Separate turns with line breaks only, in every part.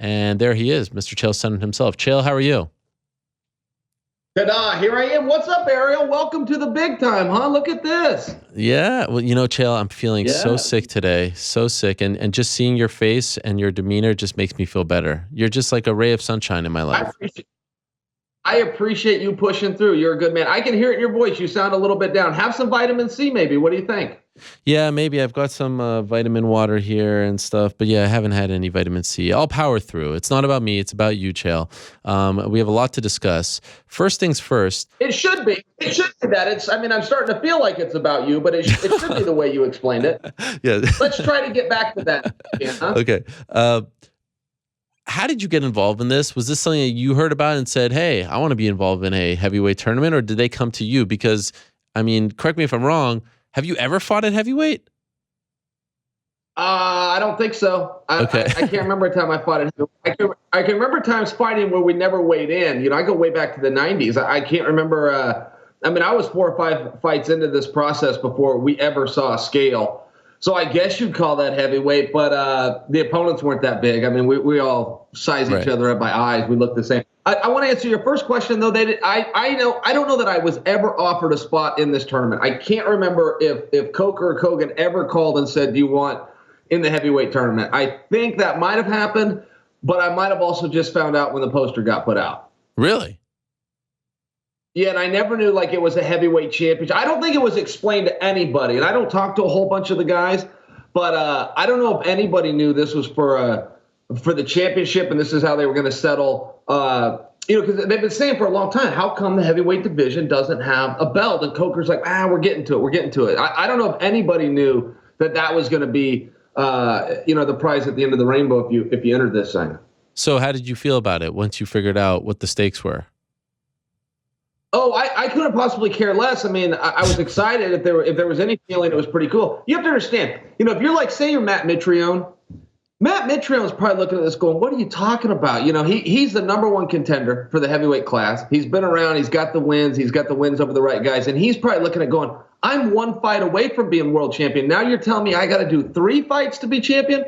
And there he is, Mr. Chael Sonnen himself. Chael, how are you?
Ta-da, here I am. What's up, Ariel? Welcome to the big time, huh? Look at this.
Yeah, well, Chael, I'm feeling so sick today, so sick. And just seeing your face and your demeanor just makes me feel better. You're just like a ray of sunshine in my life.
I appreciate you pushing through. You're a good man. I can hear it in your voice. You sound a little bit down. Have some vitamin C, maybe. What do you think?
Yeah, maybe. I've got some vitamin water here and stuff. But yeah, I haven't had any vitamin C. I'll power through. It's not about me. It's about you, Chael. We have a lot to discuss. First things first.
It should be. It should be that. I'm starting to feel like it's about you, but it should be the way you explained it.
Yeah.
Let's try to get back to that. Huh?
Okay. How did you get involved in this? Was this something that you heard about and said, hey, I want to be involved in a heavyweight tournament? Or did they come to you? Because, correct me if I'm wrong, have you ever fought at heavyweight?
I don't think so. I can't remember a time I fought at heavyweight. I can remember times fighting where we never weighed in. I go way back to the 90s. I can't remember. I was 4 or 5 fights into this process before we ever saw a scale. So I guess you'd call that heavyweight, but the opponents weren't that big. We all size each other up by eyes. We look the same. I want to answer your first question, though. I don't know that I was ever offered a spot in this tournament. I can't remember if Coker or Kogan ever called and said, do you want in the heavyweight tournament? I think that might have happened, but I might have also just found out when the poster got put out.
Really?
Yeah, and I never knew it was a heavyweight championship. I don't think it was explained to anybody, and I don't talk to a whole bunch of the guys, but I don't know if anybody knew this was for the championship, and this is how they were going to settle. Because they've been saying for a long time, how come the heavyweight division doesn't have a belt? And Coker's like, we're getting to it. I don't know if anybody knew that was going to be, the prize at the end of the rainbow if you entered this thing.
So how did you feel about it once you figured out what the stakes were?
Oh, I couldn't possibly care less. I was excited. If there was any feeling, it was pretty cool. You have to understand, if you're say you're Matt Mitrione is probably looking at this going, what are you talking about? He's the number one contender for the heavyweight class. He's been around. He's got the wins. He's got the wins over the right guys. And he's probably looking at going, I'm 1 fight away from being world champion. Now you're telling me I got to do 3 fights to be champion?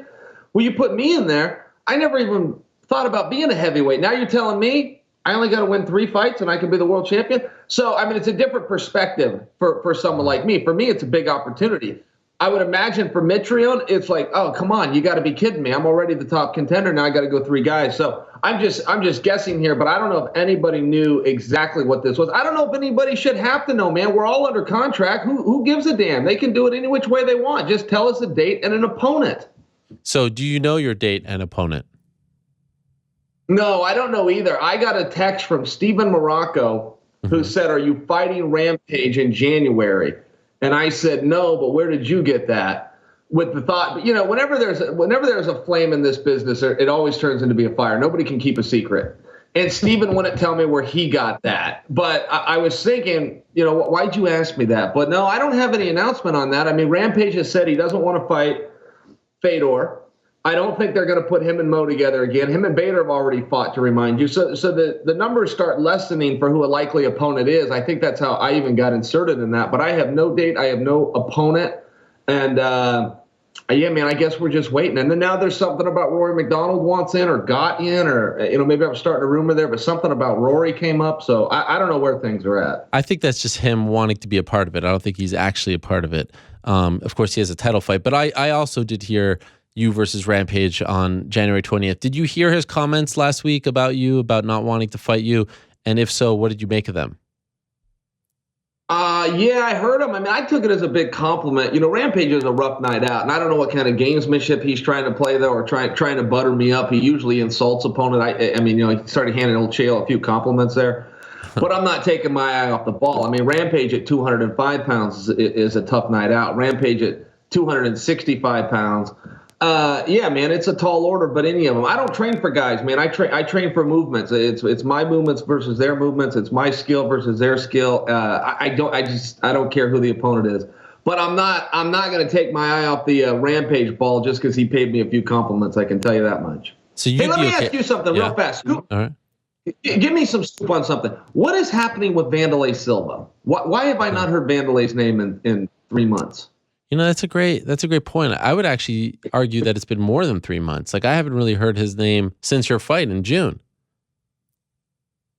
Well, you put me in there. I never even thought about being a heavyweight. Now you're telling me I only got to win 3 fights and I can be the world champion. So, it's a different perspective for someone like me. For me, it's a big opportunity. I would imagine for Mitrione, it's like, oh, come on, you got to be kidding me. I'm already the top contender. Now I got to go 3 guys. So I'm just guessing here, but I don't know if anybody knew exactly what this was. I don't know if anybody should have to know, man. We're all under contract. Who gives a damn? They can do it any which way they want. Just tell us a date and an opponent.
So do you know your date and opponent?
No, I don't know either. I got a text from Steven Morocco who said, are you fighting Rampage in January? And I said, no, but where did you get that? With the thought, whenever there's a flame in this business, it always turns into be a fire. Nobody can keep a secret. And Steven wouldn't tell me where he got that. But I was thinking, why'd you ask me that? But no, I don't have any announcement on that. Rampage has said he doesn't want to fight Fedor. I don't think they're going to put him and Mo together again. Him and Bader have already fought, to remind you. So the numbers start lessening for who a likely opponent is. I think that's how I even got inserted in that. But I have no date. I have no opponent. And, I guess we're just waiting. And then now there's something about Rory McDonald wants in or got in or, maybe I'm starting a rumor there, but something about Rory came up. So I don't know where things are at.
I think that's just him wanting to be a part of it. I don't think he's actually a part of it. Of course, he has a title fight. But I also did hear you versus Rampage on January 20th. Did you hear his comments last week about you, about not wanting to fight you? And if so, what did you make of them?
Yeah, I heard him. I took it as a big compliment. Rampage is a rough night out, and I don't know what kind of gamesmanship he's trying to play, though, or trying to butter me up. He usually insults opponent. He started handing old Chael a few compliments there. But I'm not taking my eye off the ball. Rampage at 205 pounds is a tough night out. Rampage at 265 pounds. Yeah, man, it's a tall order, but any of them. I don't train for guys, man. I train for movements. It's my movements versus their movements. It's my skill versus their skill. I don't care who the opponent is. But I'm not going to take my eye off the Rampage ball just because he paid me a few compliments. I can tell you that much.
So
let me ask you something real fast.
All right.
Give me some scoop on something. What is happening with Wanderlei Silva? Why have I not heard Wanderlei's name in 3 months?
That's a great point. I would actually argue that it's been more than 3 months. Like, I haven't really heard his name since your fight in June.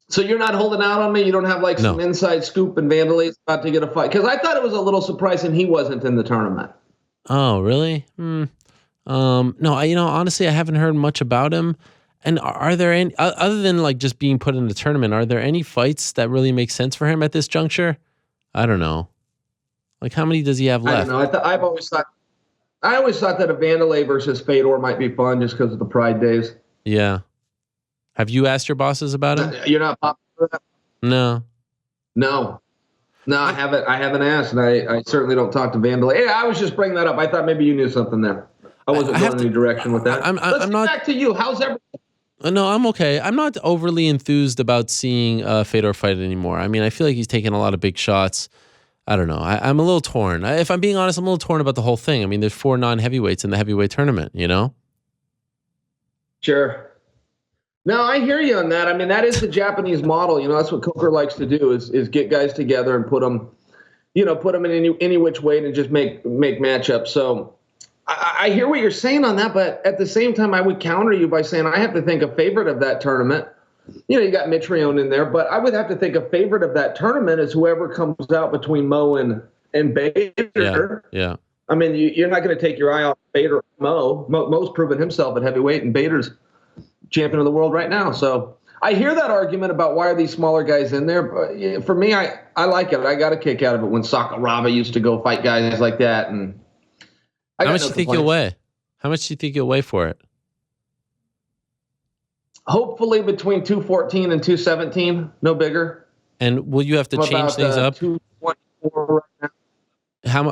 So you're not holding out on me? You don't have like some inside scoop and Vanderlei's about to get a fight? Because I thought it was a little surprising he wasn't in the tournament.
Oh, really? No, honestly, I haven't heard much about him. And are there any, other than like just being put in the tournament, are there any fights that really make sense for him at this juncture? I don't know. Like, how many does he have left?
I don't know. I always thought that a Vanderlei versus Fedor might be fun just because of the Pride days.
Yeah. Have you asked your bosses about him?
You're not popular for that?
No,
I haven't asked, and I certainly don't talk to Vanderlei. Hey, I was just bringing that up. I thought maybe you knew something there. I wasn't going any direction with that. Let's get back to you. How's everything?
No, I'm okay. I'm not overly enthused about seeing Fedor fight anymore. I mean, I feel like he's taking a lot of big shots. I don't know. I'm a little torn. If I'm being honest, I'm a little torn about the whole thing. I mean, there's 4 non-heavyweights in the heavyweight tournament,
Sure. No, I hear you on that. I mean, that is the Japanese model. That's what Coker likes to do is get guys together and put them in any which way to just make matchups. So I hear what you're saying on that, but at the same time, I would counter you by saying I have to think a favorite of that tournament. You got Mitrione in there, but I would have to think a favorite of that tournament is whoever comes out between Mo and Bader.
Yeah.
I mean, you're not going to take your eye off Bader or Mo. Mo's proven himself at heavyweight, and Bader's champion of the world right now. So I hear that argument about why are these smaller guys in there. But for me, I like it. I got a kick out of it when Sakuraba used to go fight guys like that. And
how much do you think you'll weigh? How much do you think you'll weigh for it?
Hopefully between 214 and 217, no bigger.
And will you have to change things up?
224 right now.
How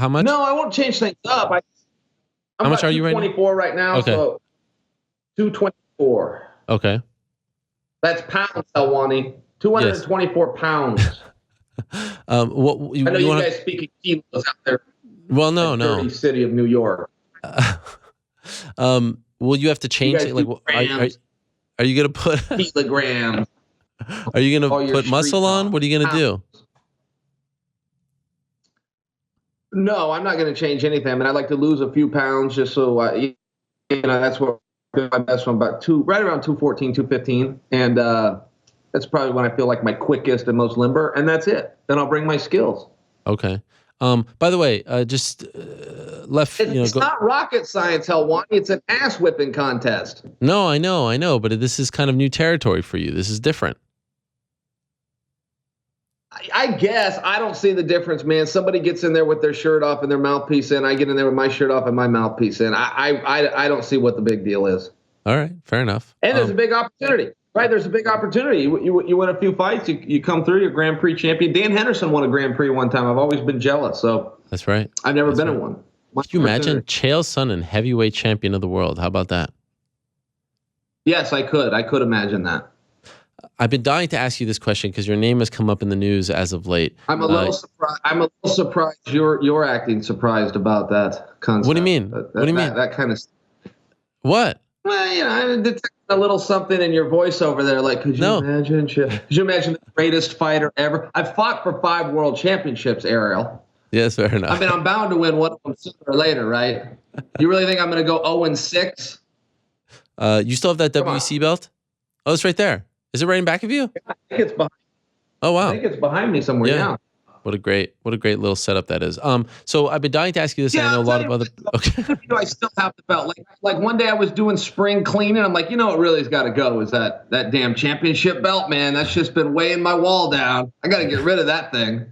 much?
No, I won't change things up.
How much are you right now?
224 right now.
Okay.
So 224.
Okay.
That's pounds, Helwani. 224 pounds.
I know
you guys speak in kilos out there.
Well, no.
City of New York.
Will you have to change it? Like, are you gonna put
kilograms?
Are you gonna put muscle on? What are you gonna do?
No, I'm not gonna change anything. I mean, I'd like to lose a few pounds just so that's what my best one about right around 214, 215, and that's probably when I feel like my quickest and most limber, and that's it. Then I'll bring my skills.
Okay. By the way,
It's not rocket science, Helwani. It's an ass whipping contest.
No, I know, but this is kind of new territory for you. This is different.
I guess I don't see the difference, man. Somebody gets in there with their shirt off and their mouthpiece in. I get in there with my shirt off and my mouthpiece in. I don't see what the big deal is.
All right, fair enough.
And there's a big opportunity. Right, there's a big opportunity. You win a few fights, you come through, you're Grand Prix champion. Dan Henderson won a Grand Prix one time. I've always been jealous. So
that's right.
I've never been in one.
Could you imagine Chael Sonnen, heavyweight champion of the world? How about that?
Yes, I could. I could imagine that.
I've been dying to ask you this question because your name has come up in the news as of late.
I'm a little surprised. You're acting surprised about that concept.
What do you mean? What do you mean?
That kind of.
What?
Well, I detect a little something in your voice over there. Like, could you imagine? Could you imagine the greatest fighter ever? I've fought for 5 world championships, Ariel.
Yes, fair enough.
I mean, I'm bound to win one of them sooner or later, right? You really think I'm going to go 0-6?
You still have that WC belt? Oh, it's right there. Is it right in back of you?
I think it's behind.
Oh wow!
I think it's behind me somewhere. Yeah.
What a great little setup that is. So I've been dying to ask you this. Yeah, and I know a lot of other. Okay.
I still have the belt. Like one day I was doing spring cleaning. I'm like, what really's got to go is that damn championship belt, man. That's just been weighing my wall down. I got to get rid of that thing.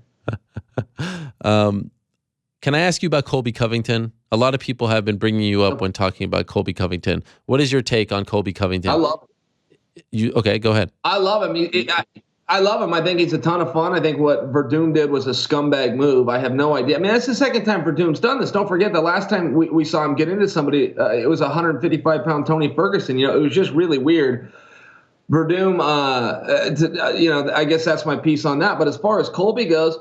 Can I ask you about Colby Covington? A lot of people have been bringing you up when talking about Colby Covington. What is your take on Colby Covington?
I love him.
Okay, go ahead.
I love him. I love him. I think he's a ton of fun. I think what Verdum did was a scumbag move. I have no idea. I mean, that's the second time Verdum's done this. Don't forget the last time we saw him get into somebody, it was 155-pound Tony Ferguson. It was just really weird. Verdum, I guess that's my piece on that. But as far as Colby goes,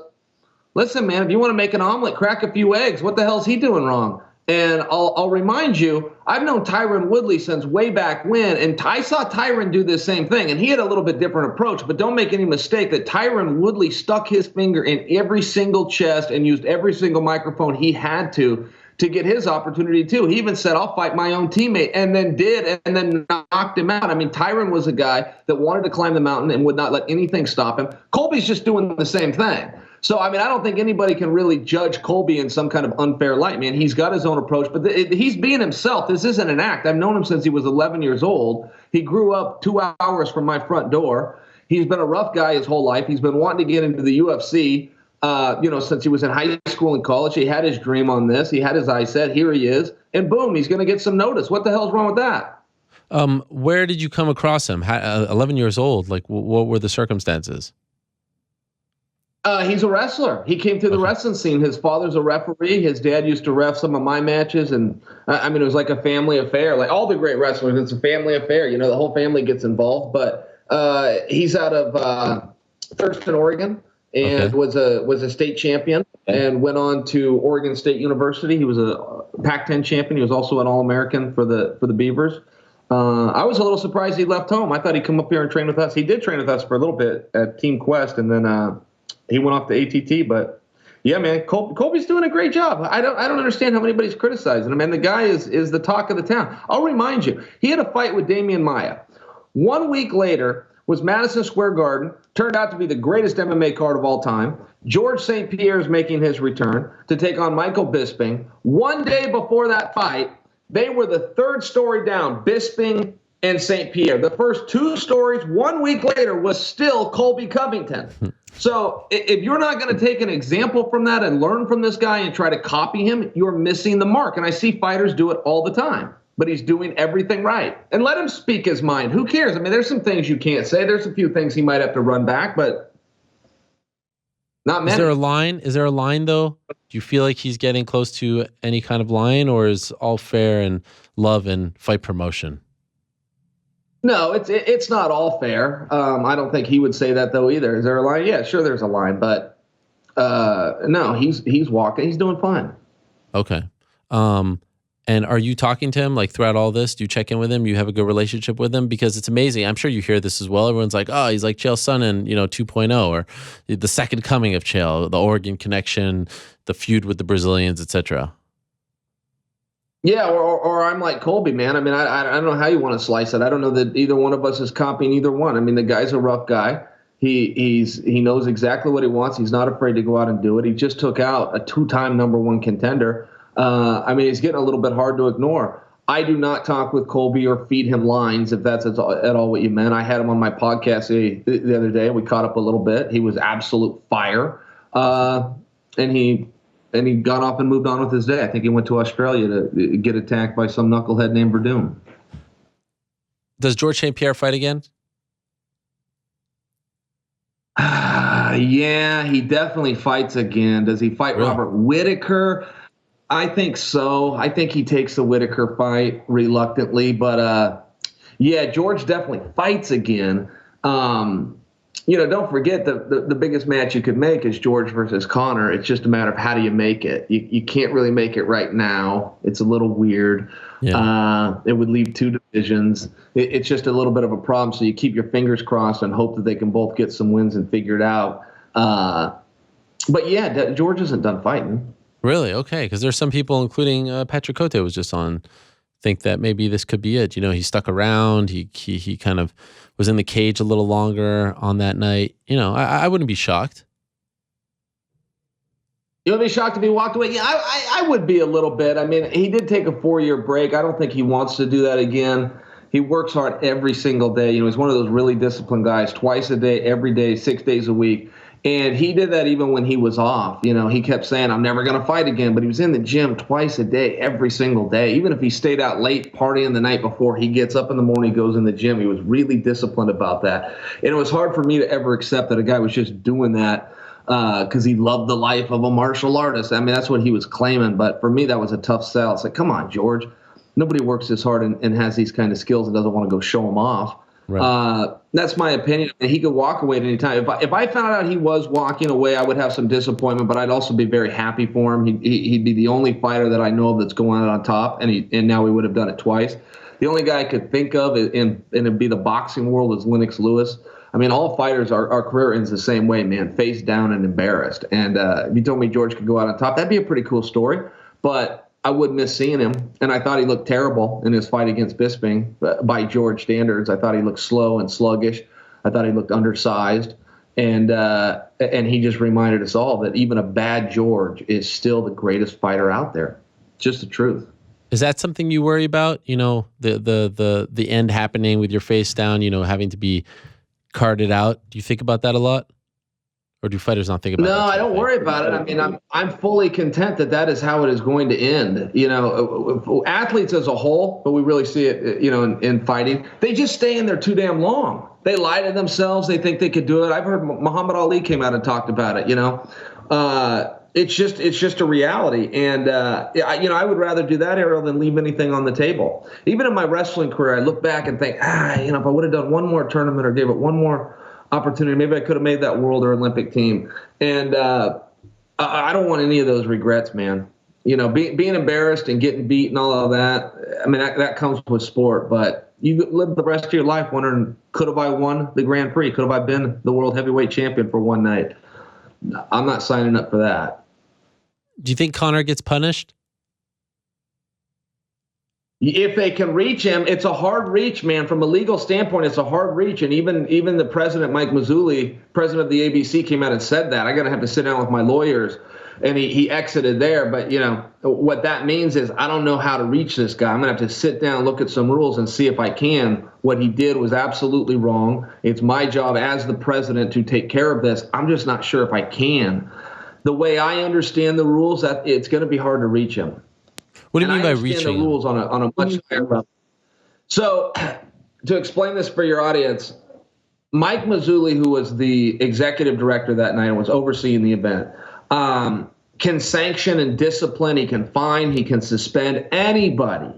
listen, man, if you want to make an omelet, crack a few eggs. What the hell's he doing wrong? And I'll remind you, I've known Tyron Woodley since way back when, and I saw Tyron do this same thing, and he had a little bit different approach. But don't make any mistake that Tyron Woodley stuck his finger in every single chest and used every single microphone he had to get his opportunity too. He even said, "I'll fight my own teammate," and then did, and then knocked him out. I mean, Tyron was a guy that wanted to climb the mountain and would not let anything stop him. Colby's just doing the same thing. So, I mean, I don't think anybody can really judge Colby in some kind of unfair light, man. He's got his own approach, but he's being himself. This isn't an act. I've known him since he was 11 years old. He grew up 2 hours from my front door. He's been a rough guy his whole life. He's been wanting to get into the UFC, since he was in high school and college. He had his dream on this. He had his eyes set. Here he is. And boom, he's going to get some notice. What the hell's wrong with that?
Where did you come across him? 11 years old. Like, what were the circumstances?
He's a wrestler. He came through the wrestling scene. His father's a referee. His dad used to ref some of my matches. And I mean, it was like a family affair. Like all the great wrestlers, it's a family affair. You know, the whole family gets involved. But he's out of Thurston, Oregon, and was a state champion and went on to Oregon State University. He was a Pac-10 champion. He was also an All-American for the Beavers. I was a little surprised he left home. I thought he'd come up here and train with us. He did train with us for a little bit at Team Quest, and then he went off to ATT. But yeah, man, Colby's doing a great job. I don't understand how anybody's criticizing him. And the guy is the talk of the town. I'll remind you, he had a fight with Demian Maia. 1 week later was Madison Square Garden. Turned out to be the greatest MMA card of all time. George St-Pierre is making his return to take on Michael Bisping. 1 day before that fight, they were the third story down, Bisping and St-Pierre. The first 2 stories 1 week later was still Colby Covington. So if you're not going to take an example from that and learn from this guy and try to copy him, you're missing the mark. And I see fighters do it all the time, but he's doing everything right. And let him speak his mind. Who cares? I mean, there's some things you can't say. There's a few things he might have to run back, but not many.
Is there a line though? Do you feel like he's getting close to any kind of line, or is all fair and love and fight promotion?
No, it's not all fair. I don't think he would say that though either. Is there a line? Yeah, sure, there's a line, but no, he's walking. He's doing fine.
Okay. And are you talking to him like throughout all this? Do you check in with him? You have a good relationship with him? Because it's amazing. I'm sure you hear this as well. Everyone's like, oh, he's like Chael Sonnen, 2.0, or the second coming of Chael, the Oregon connection, the feud with the Brazilians, etc.
Yeah, or I'm like Colby, man. I mean, I don't know how you want to slice it. I don't know that either one of us is copying either one. I mean, the guy's a rough guy. He knows exactly what he wants. He's not afraid to go out and do it. He just took out a 2-time #1 contender. I mean, he's getting a little bit hard to ignore. I do not talk with Colby or feed him lines, if that's at all what you meant. I had him on my podcast the other day. We caught up a little bit. He was absolute fire. And he got off and moved on with his day. I think he went to Australia to get attacked by some knucklehead named Verdum.
Does George St-Pierre fight again?
Yeah, he definitely fights again. Does he fight Robert Whittaker? I think so. I think he takes the Whittaker fight reluctantly. But, yeah, George definitely fights again. Don't forget the biggest match you could make is George versus Connor. It's just a matter of how do you make it. You can't really make it right now. It's a little weird. Yeah. It would leave 2 divisions. It's just a little bit of a problem. So you keep your fingers crossed and hope that they can both get some wins and figure it out. But yeah, George isn't done fighting.
Really? Okay. Because there's some people, including Patrick Cote was just on, think that maybe this could be it. He stuck around. He kind of was in the cage a little longer on that night. I wouldn't be shocked.
You would be shocked if he walked away? Yeah, I would be a little bit. I mean, he did take a 4-year break. I don't think he wants to do that again. He works hard every single day. He's one of those really disciplined guys, twice a day, every day, 6 days a week. And he did that even when he was off. He kept saying, I'm never going to fight again. But he was in the gym twice a day, every single day. Even if he stayed out late partying the night before, he gets up in the morning, goes in the gym. He was really disciplined about that. And it was hard for me to ever accept that a guy was just doing that because he loved the life of a martial artist. I mean, that's what he was claiming. But for me, that was a tough sell. It's like, come on, George. Nobody works this hard and has these kind of skills and doesn't want to go show them off.
Right.
That's my opinion. He could walk away at any time. If I found out he was walking away, I would have some disappointment, but I'd also be very happy for him. He'd be the only fighter that I know of that's going out on top, and now he would have done it twice. The only guy I could think of, and it'd be the boxing world, is Lennox Lewis. I mean, all fighters, our career ends the same way, man, face down and embarrassed. And if you told me George could go out on top, that'd be a pretty cool story. But I wouldn't miss seeing him. And I thought he looked terrible in his fight against Bisping by George standards. I thought he looked slow and sluggish. I thought he looked undersized. And he just reminded us all that even a bad George is still the greatest fighter out there. Just the truth.
Is that something you worry about? You know, the end happening with your face down, you know, having to be carted out. Do you think about that a lot? Or do fighters not think about that?
No, I don't worry about it. I mean, I'm fully content that is how it is going to end. You know, athletes as a whole, but we really see it, you know, in fighting, they just stay in there too damn long. They lie to themselves. They think they could do it. I've heard Muhammad Ali came out and talked about it, you know. It's just a reality. And, you know, I would rather do that, Ariel, than leave anything on the table. Even in my wrestling career, I look back and think, you know, if I would have done one more tournament or gave it one more opportunity, maybe I could have made that world or Olympic team. And I don't want any of those regrets, man. You know, being embarrassed and getting beat and all of that, I mean, that comes with sport. But you live the rest of your life wondering, could have I won the Grand Prix? Could have I been the world heavyweight champion for one night? I'm not signing up for that.
Do you think Conor gets punished?
If they can reach him, it's a hard reach, man. From a legal standpoint, it's a hard reach. And even the president, Mike Mazzulli, president of the ABC, came out and said that. I'm going to have to sit down with my lawyers. And he exited there. But, you know, what that means is I don't know how to reach this guy. I'm going to have to sit down, look at some rules, and see if I can. What he did was absolutely wrong. It's my job as the president to take care of this. I'm just not sure if I can. The way I understand the rules, that it's going to be hard to reach him.
What do you mean by reaching?
The rules on a much higher level. So, to explain this for your audience, Mike Mazzulli, who was the executive director that night and was overseeing the event, can sanction and discipline. He can fine. He can suspend anybody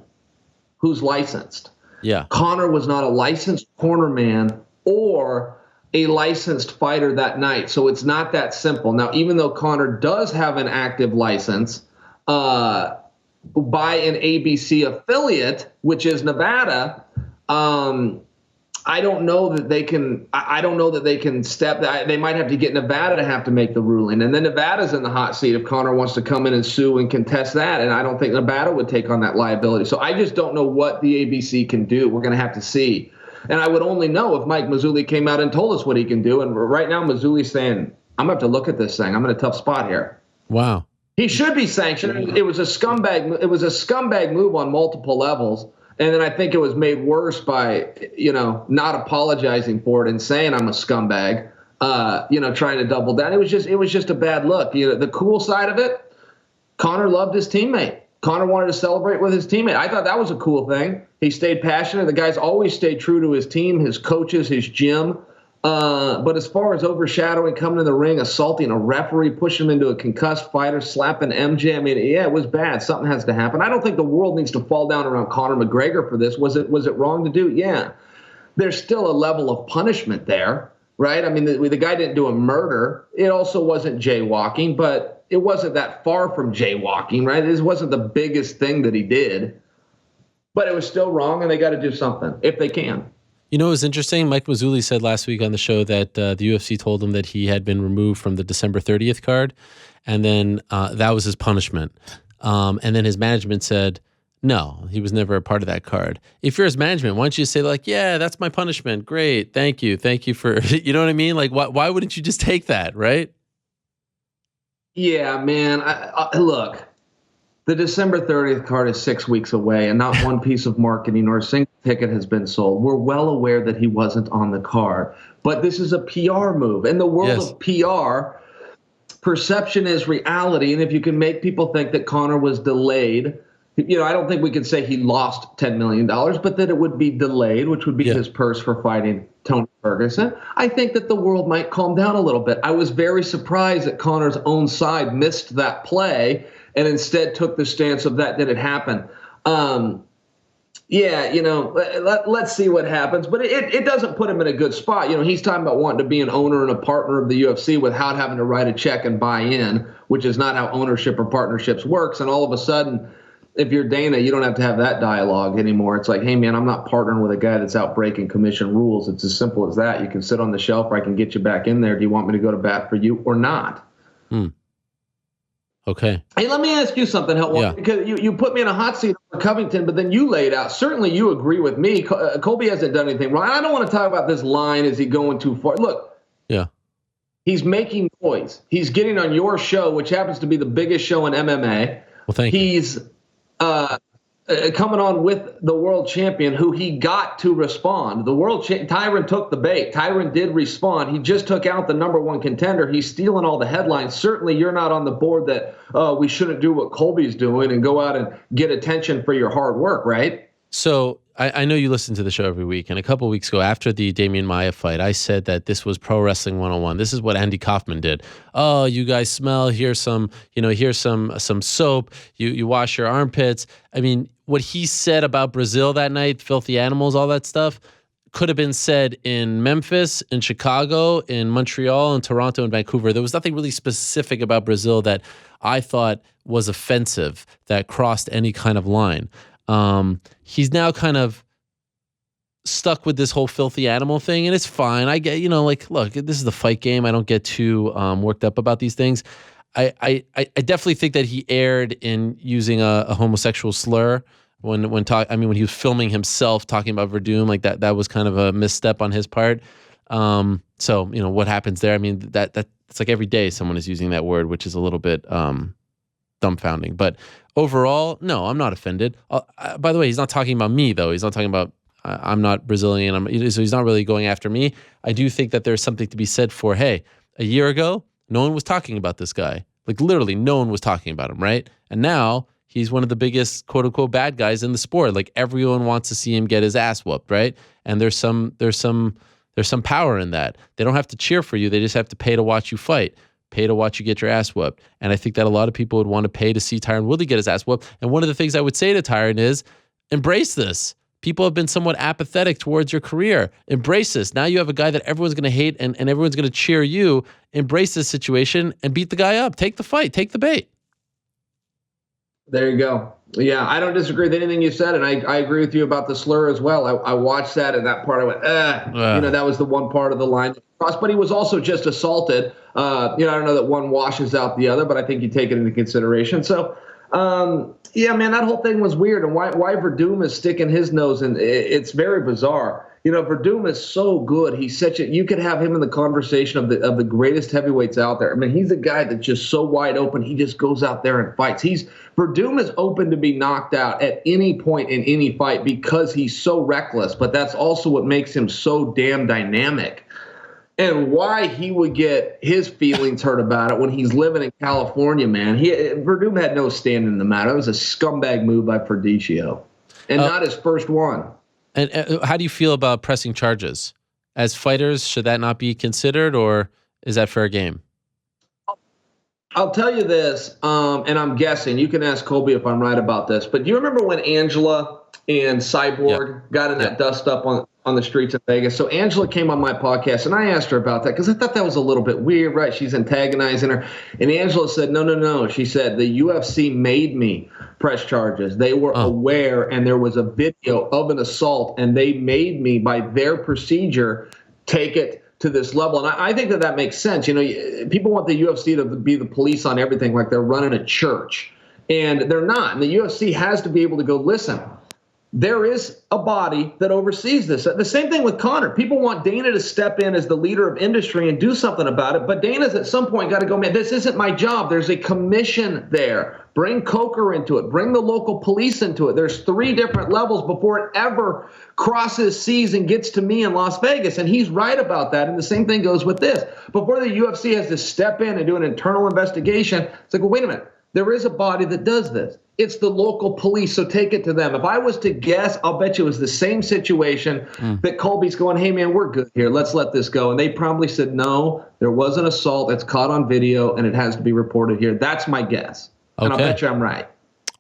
who's licensed.
Yeah.
Conor was not a licensed cornerman or a licensed fighter that night, so it's not that simple. Now, even though Conor does have an active license, by an ABC affiliate, which is Nevada, I don't know that they can. I don't know that they can step that. They might have to get Nevada to have to make the ruling, and then Nevada's in the hot seat if Conor wants to come in and sue and contest that. And I don't think Nevada would take on that liability. So I just don't know what the ABC can do. We're going to have to see. And I would only know if Mike Mazzulli came out and told us what he can do. And right now, Mazzulli's saying, "I'm going to have to look at this thing. I'm in a tough spot here."
Wow.
He should be sanctioned. It was a scumbag. It was a scumbag move on multiple levels, and then I think it was made worse by, you know, not apologizing for it and saying I'm a scumbag. You know, trying to double down. It was just a bad look. You know, the cool side of it, Conor loved his teammate. Conor wanted to celebrate with his teammate. I thought that was a cool thing. He stayed passionate. The guy's always stayed true to his team, his coaches, his gym. But as far as overshadowing, coming in the ring, assaulting a referee, pushing him into a concussed fighter, slapping MJ, I mean, yeah, it was bad. Something has to happen. I don't think the world needs to fall down around Conor McGregor for this. Was it wrong to do? Yeah. There's still a level of punishment there, right? I mean, the guy didn't do a murder. It also wasn't jaywalking, but it wasn't that far from jaywalking, right? This wasn't the biggest thing that he did. But it was still wrong, and they got to do something if they can.
You know, it was interesting. Mike Mazzulli said last week on the show that the UFC told him that he had been removed from the December 30th card, and then that was his punishment. And then his management said, no, he was never a part of that card. If you're his management, why don't you say, like, yeah, that's my punishment. Great. Thank you for, you know what I mean? Like, why wouldn't you just take that, right?
Yeah, man. Look. The December 30th card is 6 weeks away, and not one piece of marketing or a single ticket has been sold. We're well aware that he wasn't on the card, but this is a PR move. In the world of PR, perception is reality, and if you can make people think that Conor was delayed, you know, I don't think we could say he lost $10 million, but that it would be delayed, which would be his purse for fighting Tony Ferguson. I think that the world might calm down a little bit. I was very surprised that Conor's own side missed that play and instead took the stance of that didn't happen. Yeah, let's see what happens. But it doesn't put him in a good spot. He's talking about wanting to be an owner and a partner of the UFC without having to write a check and buy in, which is not how ownership or partnerships works. And all of a sudden, if you're Dana, you don't have to have that dialogue anymore. It's like, hey, man, I'm not partnering with a guy that's out breaking commission rules. It's as simple as that. You can sit on the shelf or I can get you back in there. Do you want me to go to bat for you or not?
Okay.
Hey, let me ask you something, Helwani,
Yeah.
because you put me in a hot seat for Covington, but then you laid out. Certainly you agree with me. Colby hasn't done anything wrong. I don't want to talk about this line. Is he going too far? Look.
Yeah.
He's making noise. He's getting on your show, which happens to be the biggest show in MMA.
Well, thank you.
He's coming on with the world champion who he got to respond. Tyron took the bait. Tyron did respond. He just took out the number one contender. He's stealing all the headlines. Certainly you're not on the board that we shouldn't do what Colby's doing and go out and get attention for your hard work, right?
So I know you listen to the show every week, and a couple of weeks ago after the Demian Maia fight, I said that this was Pro Wrestling 101. This is what Andy Kaufman did. Oh, you guys smell, here's some soap, you wash your armpits. I mean, what he said about Brazil that night, filthy animals, all that stuff, could have been said in Memphis, in Chicago, in Montreal, in Toronto, and Vancouver. There was nothing really specific about Brazil that I thought was offensive, that crossed any kind of line. He's now kind of stuck with this whole filthy animal thing, and it's fine. I get, look, this is the fight game. I don't get too worked up about these things. I definitely think that he erred in using a homosexual slur when he was filming himself talking about Verdum, like that was kind of a misstep on his part. So what happens there? I mean, that it's like every day someone is using that word, which is a little bit dumbfounding. But overall, no, I'm not offended. By the way, he's not talking about me, though. He's not talking about I'm not Brazilian. So he's not really going after me. I do think that there's something to be said for, hey, a year ago, no one was talking about this guy. Like literally no one was talking about him, right? And now he's one of the biggest quote unquote bad guys in the sport. Like everyone wants to see him get his ass whooped, right? And there's some power in that. They don't have to cheer for you. They just have to pay to watch you fight. Pay to watch you get your ass whooped. And I think that a lot of people would want to pay to see Tyron Woodley get his ass whooped. And one of the things I would say to Tyron is, embrace this. People have been somewhat apathetic towards your career. Embrace this. Now you have a guy that everyone's going to hate and everyone's going to cheer you. Embrace this situation and beat the guy up. Take the fight. Take the bait.
There you go. Yeah, I don't disagree with anything you said, and I agree with you about the slur as well. I watched that, and that part I went, that was the one part of the line that crossed. But he was also just assaulted. I don't know that one washes out the other, but I think you take it into consideration. So, man, that whole thing was weird, and why Verdum is sticking his nose in, it's very bizarre. Verdum is so good. He's you could have him in the conversation of the greatest heavyweights out there. I mean, he's a guy that's just so wide open. He just goes out there and fights. Verdum is open to be knocked out at any point in any fight because he's so reckless, but that's also what makes him so damn dynamic. And why he would get his feelings hurt about it when he's living in California, man. Verdum had no stand in the matter. It was a scumbag move by Perdicio, and not his first one.
And how do you feel about pressing charges? As fighters, should that not be considered, or is that fair game?
I'll tell you this, and I'm guessing. You can ask Colby if I'm right about this. But do you remember when Angela and Cyborg got in that dust up on the streets of Vegas? So Angela came on my podcast, and I asked her about that because I thought that was a little bit weird, right? She's antagonizing her. And Angela said, no. She said, the UFC made me press charges. They were aware, and there was a video of an assault, and they made me, by their procedure, take it to this level. And I think that makes sense. People want the UFC to be the police on everything, like they're running a church. And they're not. And the UFC has to be able to go, listen, there is a body that oversees this. The same thing with Conor. People want Dana to step in as the leader of industry and do something about it. But Dana's at some point got to go, man, this isn't my job. There's a commission there. Bring Coker into it. Bring the local police into it. There's 3 different levels before it ever crosses seas and gets to me in Las Vegas. And he's right about that. And the same thing goes with this. Before the UFC has to step in and do an internal investigation, it's like, well, wait a minute. There is a body that does this. It's the local police, so take it to them. If I was to guess, I'll bet you it was the same situation that Colby's going, hey, man, we're good here. Let's let this go. And they probably said, no, there was an assault. It's caught on video, and it has to be reported here. That's my guess. And I'll bet you I'm right.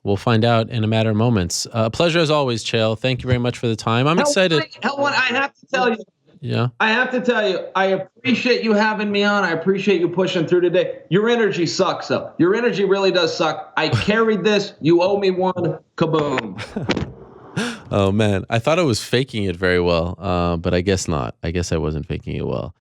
we'll find out in a matter of moments. Pleasure as always, Chael. Thank you very much for the time. I'm excited.
Helwani, I have to tell you.
Yeah.
I have to tell you, I appreciate you having me on. I appreciate you pushing through today. Your energy sucks, though. Your energy really does suck. I carried this. You owe me one. Kaboom.
Oh, man. I thought I was faking it very well, but I guess not. I guess I wasn't faking it well.